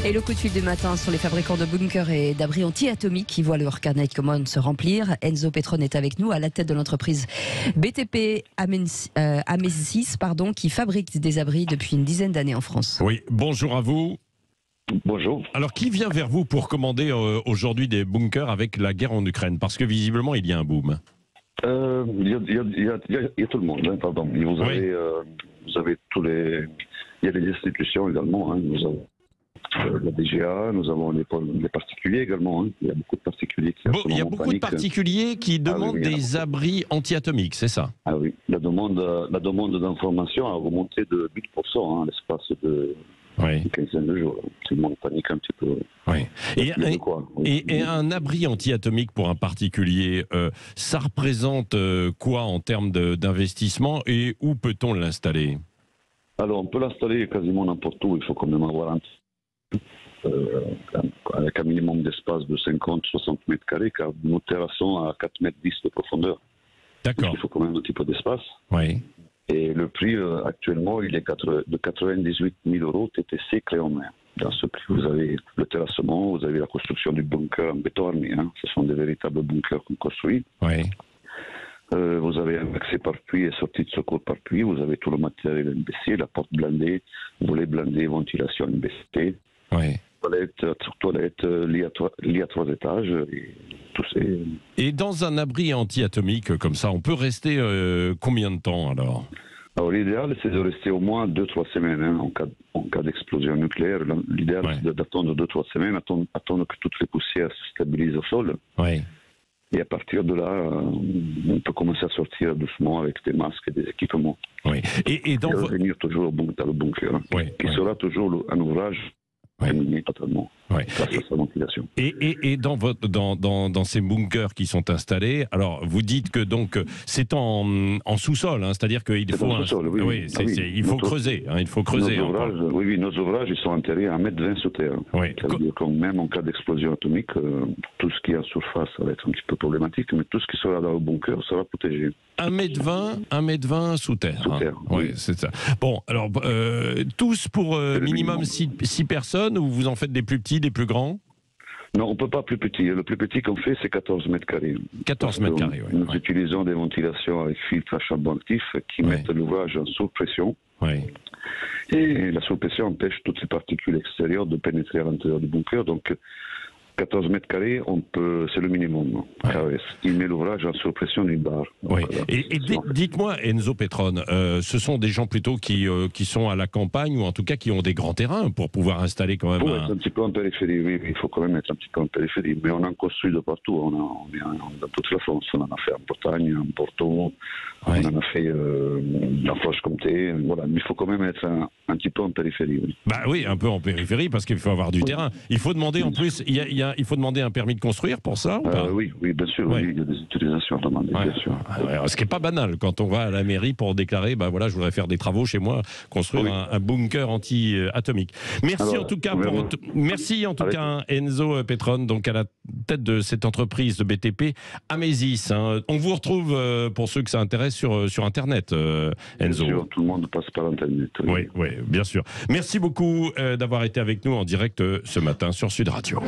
Et le coup de fil du matin sur les fabricants de bunkers et d'abris anti-atomiques qui voient leur carnet de commandes se remplir. Enzo Petrone est avec nous à la tête de l'entreprise BTP Amesis, qui fabrique des abris depuis une dizaine d'années en France. Oui, bonjour à vous. Bonjour. Alors, qui vient vers vous pour commander aujourd'hui des bunkers avec la guerre en Ukraine? Parce que visiblement, il y a un boom. Il y a tout le monde, hein, pardon. Vous avez tous les... Il y a les institutions également. Hein. Nous avons la DGA, nous avons les particuliers également. Hein. Il y a beaucoup de particuliers qui il y a beaucoup de particuliers qui demandent des abris anti-atomiques, c'est ça? Ah oui, la demande d'information a augmenté de 8% en l'espace de... Oui. Une quinzaine de jours. Tout le monde panique un petit peu. Oui. Et un abri anti-atomique pour un particulier, ça représente quoi en termes d'investissement et où peut-on l'installer? Alors, on peut l'installer quasiment n'importe où. Il faut quand même avoir avec un minimum d'espace de 50-60 mètres carrés, car nous terrassons à 4 mètres 10 de profondeur. D'accord. Donc, il faut quand même un petit peu d'espace. Oui. Et le prix, actuellement, il est de 98 000 € TTC clé en main. Dans ce prix, vous avez le terrassement, vous avez la construction du bunker en béton armé. Hein. Ce sont des véritables bunkers qu'on construit. Oui. Vous avez un accès par puits et sortie de secours par puits. Vous avez tout le matériel MBC, la porte blindée, volet blindé, ventilation MBC. Oui. Toilette liée à 3 étages. Et dans un abri anti-atomique comme ça, on peut rester combien de temps alors? Alors l'idéal, c'est de rester au moins 2-3 semaines hein, en cas d'explosion nucléaire. L'idéal, c'est d'attendre 2-3 semaines, attendre que toutes les poussières se stabilisent au sol. Oui. Et à partir de là, on peut commencer à sortir doucement avec des masques et des équipements. Oui. Et revenir toujours dans le bunker, qui sera toujours un ouvrage terminé totalement. Ouais. Grâce à sa ventilation. Et dans ces bunkers qui sont installés, alors vous dites que donc c'est en sous-sol, hein, c'est-à-dire qu'il faut il faut creuser, hein, il faut creuser. Nos ouvrages ils sont enterrés à 1,20 m sous terre. Oui. Ça veut dire que même en cas d'explosion atomique, tout ce qui est en surface ça va être un petit peu problématique, mais tout ce qui sera dans le bunker sera protégé. 1,20 m sous terre. Sous terre, oui, c'est ça. Bon, alors tous pour minimum 6 personnes, ou vous en faites des plus petits, des plus grands? Non, on ne peut pas plus petit. Le plus petit qu'on fait, c'est 14 mètres carrés. 14 mètres carrés, oui. Nous utilisons des ventilations avec filtres à charbon actif qui mettent l'ouvrage en sous-pression. Oui. Et la sous-pression empêche toutes ces particules extérieures de pénétrer à l'intérieur du bunker. Donc, 14 mètres carrés, c'est le minimum. Il met l'ouvrage en surpression d'une barre. Oui. Et dites-moi, Enzo Petrone, ce sont des gens plutôt qui sont à la campagne, ou en tout cas qui ont des grands terrains pour pouvoir installer quand même. Pour être un petit peu en périphérie, oui, il faut quand même être un petit peu en périphérie. Mais on en construit de partout. On est dans toute la France. On en a fait en Bretagne, en Porto, on en a fait en Franche-Comté. Voilà. Mais il faut quand même être un petit peu en périphérie. Oui. Bah oui, un peu en périphérie, parce qu'il faut avoir du terrain. Il faut demander en plus, il faut demander un permis de construire pour ça ou pas? Oui, bien sûr. Oui, il y a des autorisations à demander, bien sûr. Ce qui n'est pas banal quand on va à la mairie pour déclarer, je voudrais faire des travaux chez moi, construire un bunker anti-atomique. Merci en tout cas Enzo Petrone, donc à la tête de cette entreprise de BTP Amesis. Hein. On vous retrouve pour ceux que ça intéresse sur Internet, Enzo. Bien sûr, tout le monde passe par Internet. Oui, bien sûr. Merci beaucoup d'avoir été avec nous en direct ce matin sur Sud Radio.